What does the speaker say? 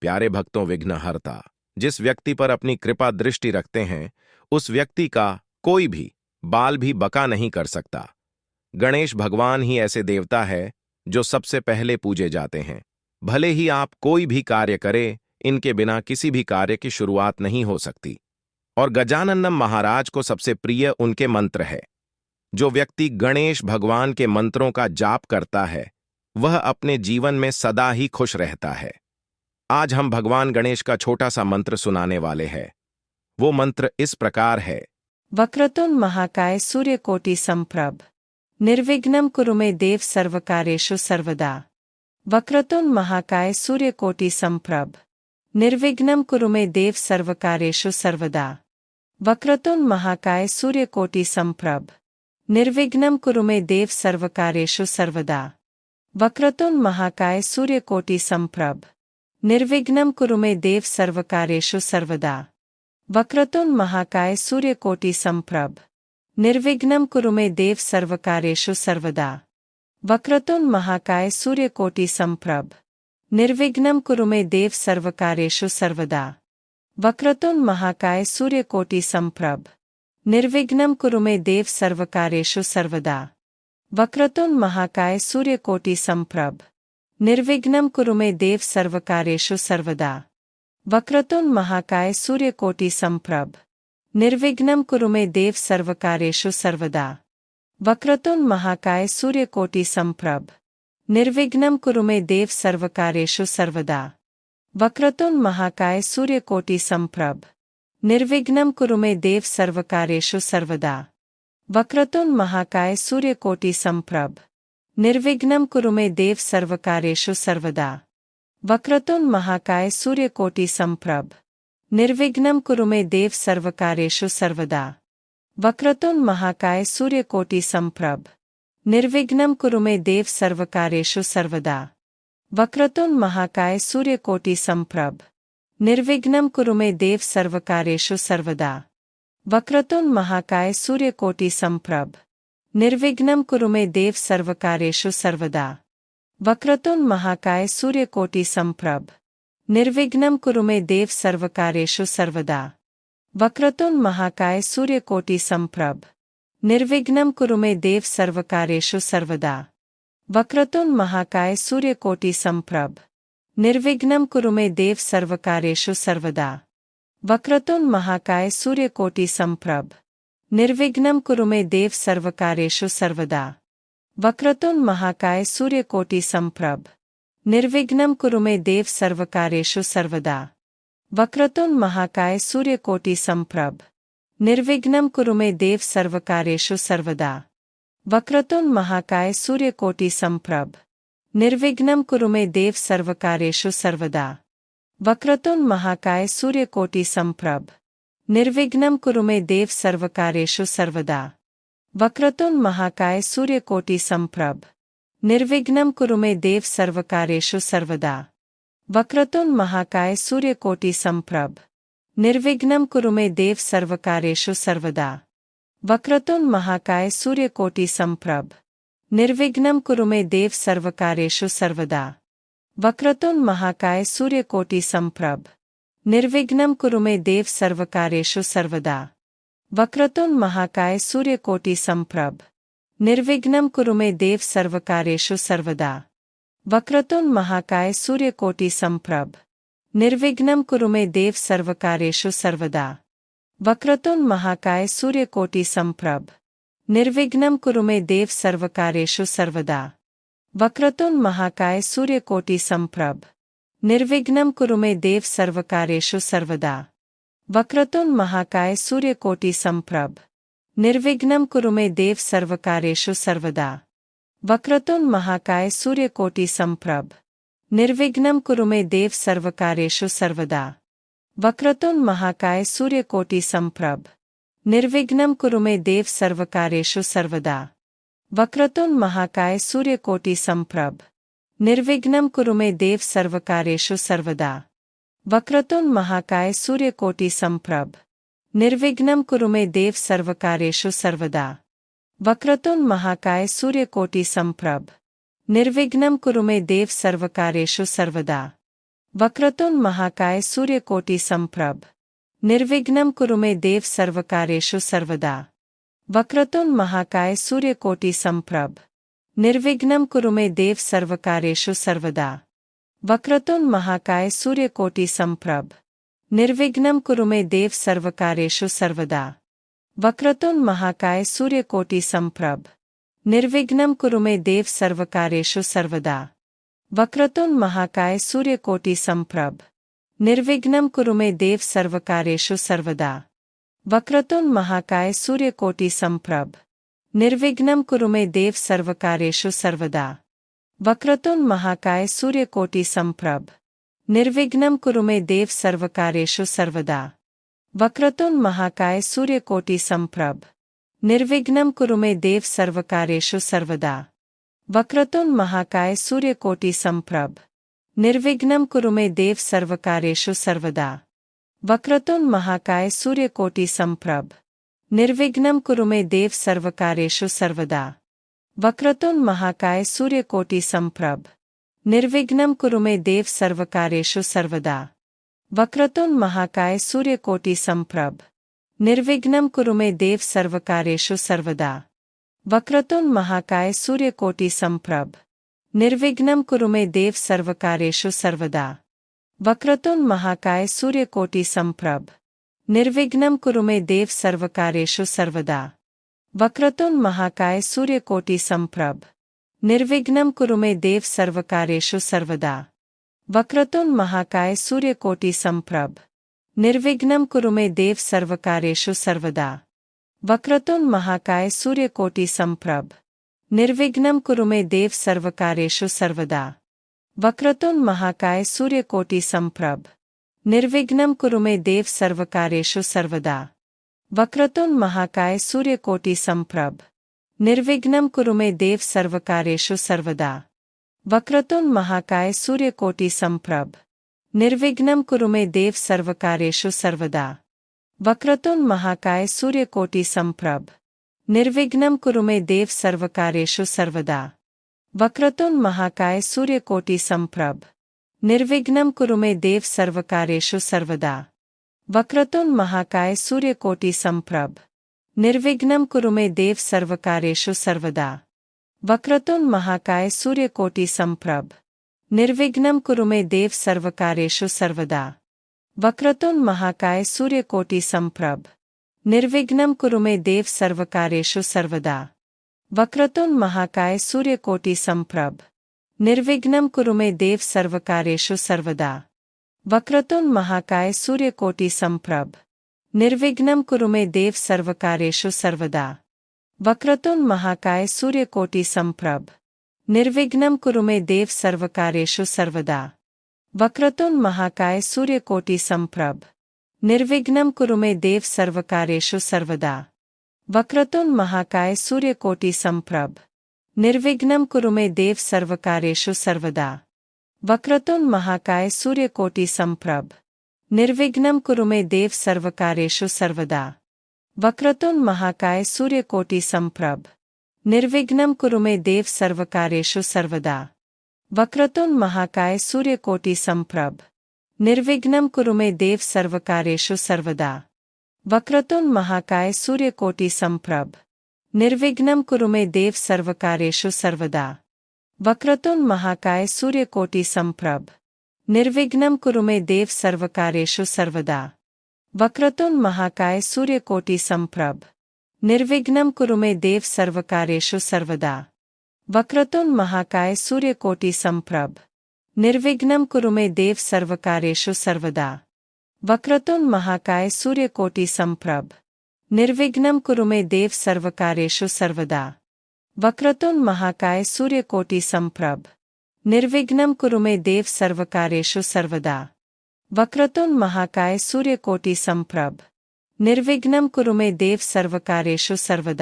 प्यारे भक्तों, विघ्नहर्ता जिस व्यक्ति पर अपनी कृपा दृष्टि रखते हैं, उस व्यक्ति का कोई भी बाल भी बका नहीं कर सकता। गणेश भगवान ही ऐसे देवता है जो सबसे पहले पूजे जाते हैं। भले ही आप कोई भी कार्य करें, इनके बिना किसी भी कार्य की शुरुआत नहीं हो सकती। और गजाननम महाराज को सबसे प्रिय उनके मंत्र है। जो व्यक्ति गणेश भगवान के मंत्रों का जाप करता है, वह अपने जीवन में सदा ही खुश रहता है। आज हम भगवान गणेश का छोटा सा मंत्र सुनाने वाले हैं। वो मंत्र इस प्रकार है। वक्रतुंड महाकाय सूर्यकोटि समप्रभ निर्विघ्नं कुरु मे देव सर्वकार्येषु सर्वदा। वक्रतुंड महाकाय सूर्यकोटि समप्रभ निर्विघ्नं कुरु मे देव सर्वकार्येषु सर्वदा। वक्रतुंड महाकाय सूर्यकोटि समप्रभ निर्विघ्नं कुरु मे देव सर्वकार्येषु सर्वदा। वक्रतुंड महाकाय सूर्यकोटि समप्रभ निर्विघ्नं कुरु मे देव सर्वकार्येषु सर्वदा। वक्रतुंड महाकाय सूर्यकोटि समप्रभ निर्विघ्नं कुरु मे देव सर्वकार्येषु सर्वदा। वक्रतुंड महाकाय सूर्यकोटि समप्रभ निर्विघ्नं कुरु मे देव सर्वकार्येषु सर्वदा। वक्रतुंड महाकाय सूर्यकोटि समप्रभ निर्विघ्नं कुरु मे देव सर्वकार्येषु सर्वदा। वक्रतुंड महाकाय सूर्यकोटि समप्रभ निर्विघ्नं कुरु मे देव सर्वकार्येषु सर्वदा। वक्रतुंड महाकाय सूर्यकोटि समप्रभ निर्विघ्नं कुरु मे देव सर्वकार्येषु सर्वदा। वक्रतुंड महाकाय सूर्यकोटि समप्रभ निर्विघ्नं कुरु मे देव सर्वकार्येषु सर्वदा। वक्रतुंड महाकाय सूर्यकोटि समप्रभ निर्विघ्नं कुरु मे देव सर्वकार्येषु सर्वदा। वक्रतुंड महाकाय सूर्यकोटि समप्रभ निर्विघ्नं कुरु मे देव सर्वकार्येषु सर्वदा। वक्रतुंड महाकाय सूर्यकोटि समप्रभ निर्विघ्नं कुरु मे देव सर्वकार्येषु सर्वदा। वक्रतुंड महाकाय सूर्यकोटि समप्रभ निर्विघ्नं कुरु मे देव सर्वकार्येषु सर्वदा। वक्रतुंड महाकाय सूर्यकोटि समप्रभ निर्विघ्नं कुरु मे देव सर्वकार्येषु सर्वदा। वक्रतुंड महाकाय सूर्यकोटि समप्रभ निर्विघ्नं कुरु मे देव सर्वकार्येषु सर्वदा। वक्रतुंड महाकाय सूर्यकोटि समप्रभ निर्विघ्नं कुरु मे देव सर्वकार्येषु सर्वदा। वक्रतुंड महाकाय सूर्यकोटि समप्रभ निर्विघ्नं कुरु मे देव सर्वकार्येषु सर्वदा। वक्रतुंड महाकाय सूर्यकोटि समप्रभ निर्विघ्नं कुरु मे देव सर्वकार्येषु सर्वदा। वक्रतुंड महाकाय सूर्यकोटि समप्रभ निर्विघ्नं कुरु मे देव सर्वकार्येषु सर्वदा। वक्रतुंड महाकाय सूर्यकोटि समप्रभ निर्विघ्नं कुरु मे देव सर्वकार्येषु सर्वदा। वक्रतुंड महाकाय सूर्यकोटि समप्रभ निर्विघ्नं कुरु मे देव सर्वकार्येषु सर्वदा। वक्रतुंड महाकाय सूर्यकोटि समप्रभ निर्विघ्नं कुरु मे देव सर्वकार्येषु सर्वदा। वक्रतुंड महाकाय सूर्यकोटि समप्रभ निर्विघ्नं कुरु मे देव सर्वकार्येषु सर्वदा। वक्रतुंड महाकाय सूर्यकोटि समप्रभ निर्विघ्नं कुरु मे देव सर्वकार्येषु सर्वदा। वक्रतुंड महाकाय सूर्यकोटि समप्रभ निर्विघ्नं कुरु मे देव सर्वकार्येषु सर्वदा। वक्रतुंड महाकाय सूर्यकोटि समप्रभ निर्विघ्नं कुरु मे देव सर्वकार्येषु सर्वदा। वक्रतुंड महाकाय सूर्यकोटि समप्रभ निर्विघ्नं कुरु मे देव सर्वकार्येषु सर्वदा। वक्रतुंड महाकाय सूर्यकोटि समप्रभ निर्विघ्नं कुरु मे देव सर्वकार्येषु सर्वदा। वक्रतुंड महाकाय सूर्यकोटि समप्रभ निर्विघ्नं कुरु मे देव सर्वकार्येषु सर्वदा। वक्रतुंड महाकाय सूर्यकोटि समप्रभ निर्विघ्नं कुरु मे देव सर्वकार्येषु सर्वदा। वक्रतुंड महाकाय सूर्यकोटि समप्रभ निर्विघ्नं कुरु मे देव सर्वकार्येषु सर्वदा। वक्रतुंड महाकाय सूर्यकोटि समप्रभ निर्विघ्नं कुरु मे देव सर्वकार्येषु सर्वदा। वक्रतुंड महाकाय सूर्यकोटि समप्रभ निर्विघ्नं कुरु मे देव सर्वकार्येषु सर्वदा। वक्रतुंड महाकाय सूर्यकोटि समप्रभ निर्विघ्नं कुरु मे देव सर्वकार्येषु सर्वदा। वक्रतुंड महाकाय सूर्यकोटि समप्रभ निर्विघ्नं कुरु मे देव सर्वकार्येषु सर्वदा। वक्रतुंड महाकाय सूर्यकोटि समप्रभ निर्विघ्नं कुरु मे देव सर्वकार्येषु सर्वदा। वक्रतुंड महाकाय सूर्यकोटि समप्रभ निर्विघ्नं कुरु मे देव सर्वकार्येषु सर्वदा। वक्रतुंड महाकाय सूर्यकोटि समप्रभ निर्विघ्नं कुरु मे देव सर्वकार्येषु सर्वदा। वक्रतुंड महाकाय सूर्यकोटि समप्रभ निर्विघ्नं कुरु मे देव सर्वकार्येषु सर्वदा। वक्रतुंड महाकाय सूर्यकोटि समप्रभ निर्विघ्नं कुरु मे देव सर्वकार्येषु सर्वदा। वक्रतुंड महाकाय सूर्यकोटि समप्रभ निर्विघ्नं कुरु मे देव सर्वकार्येषु सर्वदा। वक्रतुंड महाकाय सूर्यकोटि समप्रभ निर्विघ्नं कुरु मे देव सर्वकार्येषु सर्वदा। वक्रतुंड महाकाय सूर्यकोटि समप्रभ निर्विघ्नं कुरु मे देव सर्वकार्येषु सर्वदा। वक्रतुंड महाकाय सूर्यकोटि समप्रभ निर्विघ्नं कुरु मे देव सर्वकार्येषु सर्वदा। वक्रतुंड महाकाय सूर्यकोटि समप्रभ निर्विघ्नं कुरु मे देव सर्वकार्येषु सर्वदा। वक्रतुंड महाकाय सूर्यकोटि समप्रभ निर्विघ्नं कुरु मे देव सर्वकार्येषु सर्वदा। वक्रतुंड महाकाय सूर्यकोटि समप्रभ निर्विघ्नं कुरु मे देव सर्वकार्येषु सर्वदा। वक्रतुंड महाकाय सूर्यकोटि समप्रभ निर्विघ्नं कुरु मे देव सर्वकार्येषु सर्वदा। वक्रतुंड महाकाय सूर्यकोटि समप्रभ निर्विघ्नं कुरु मे देव सर्वकार्येषु सर्वदा। वक्रतुंड महाकाय सूर्यकोटि समप्रभ निर्विघ्नं कुरु मे देव सर्वकार्येषु सर्वदा। वक्रतुंड महाकाय सूर्यकोटि समप्रभ निर्विघ्नं कुरु मे देव सर्वकार्येषु सर्वदा। वक्रतुंड महाकाय सूर्यकोटि समप्रभ निर्विघ्नं कुरु मे देव सर्वकार्येषु सर्वदा। वक्रतुंड महाकाय सूर्यकोटि समप्रभ निर्विघ्नं कुरु मे देव सर्वकार्येषु सर्वदा। वक्रतुंड महाकाय सूर्यकोटि समप्रभ निर्विघ्नं कुरु मे देव सर्वकार्येषु सर्वदा। वक्रतुंड महाकाय सूर्यकोटि समप्रभ निर्विघ्नं कुरु मे देव सर्वकार्येषु सर्वदा। वक्रतुंड महाकाय सूर्यकोटि समप्रभ निर्विघ्नं कुरु मे देव सर्वकार्येषु सर्वदा। वक्रतुंड महाकाय सूर्यकोटि समप्रभ निर्विघ्नं कुरु मे देव सर्वकार्येषु सर्वदा। वक्रतुंड महाकाय सूर्यकोटि समप्रभ निर्विघ्नं कुरु मे देव सर्वकार्येषु सर्वदा। वक्रतुंड महाकाय सूर्यकोटि समप्रभ निर्विघ्नं कुरु मे देव सर्वकार्येषु सर्वदा। वक्रतुंड महाकाय सूर्यकोटि समप्रभ निर्विघ्नं कुरु मे देव सर्वकार्येषु सर्वदा। वक्रतुंड महाकाय सूर्यकोटि समप्रभ निर्विघ्नं कुरु मे देव सर्वकार्येषु सर्वदा। वक्रतुंड महाकाय सूर्यकोटि समप्रभ निर्विघ्नं कुरु मे देव सर्वकार्येषु सर्वदा। वक्रतुंड महाकाय सूर्यकोटि समप्रभ निर्विघ्नं कुरु मे देव सर्वकार्येषु सर्वदा। वक्रतुंड महाकाय सूर्यकोटि समप्रभ निर्विघ्नं कुरु मे देव सर्वकार्येषु सर्वदा। वक्रतुंड महाकाय सूर्यकोटि समप्रभ निर्विघ्नं कुरु मे देव सर्वकार्येषु सर्वदा। वक्रतुंड महाकाय सूर्यकोटि समप्रभ निर्विघ्नं कुरु मे देव सर्वकार्येषु सर्वदा। वक्रतुंड महाकाय सूर्यकोटि समप्रभ निर्विघ्नं कुरु मे देव सर्वकार्येषु सर्वदा। वक्रतुंड महाकाय सूर्यकोटि समप्रभ निर्विघ्नं कुरु मे देव सर्वकार्येषु सर्वदा। वक्रतुंड महाकाय सूर्यकोटि समप्रभ निर्विघ्नं कुरु मे देव सर्वकार्येषु सर्वदा। वक्रतुंड महाकाय सूर्यकोटि समप्रभ निर्विघ्नं कुरु मे देव सर्वकार्येषु सर्वदा। वक्रतुंड महाकाय सूर्यकोटि समप्रभ निर्विघ्नं कुरु मे देव सर्वकार्येषु सर्वदा। वक्रतुंड महाकाय सूर्यकोटि समप्रभ निर्विघ्नं कुरु मे देव सर्वकार्येषु सर्वदा। वक्रतुंड महाकाय सूर्यकोटि समप्रभ निर्विघ्नं कुरु मे देव सर्वकार्येषु सर्वदा। वक्रतुंड महाकाय सूर्यकोटि समप्रभ निर्विघ्नं कुरु मे देव सर्वकार्येषु सर्वदा। वक्रतुंड महाकाय सूर्यकोटि समप्रभ निर्विघ्नं कुरु मे देव सर्वकार्येषु सर्वदा। वक्रतुंड महाकाय सूर्यकोटि समप्रभ निर्विघ्नं कुरु मे देव सर्वकार्येषु सर्वदा। वक्रतुंड महाकाय सूर्यकोटि समप्रभ निर्विघ्नं कुरु मे देव सर्वकार्येषु सर्वदा।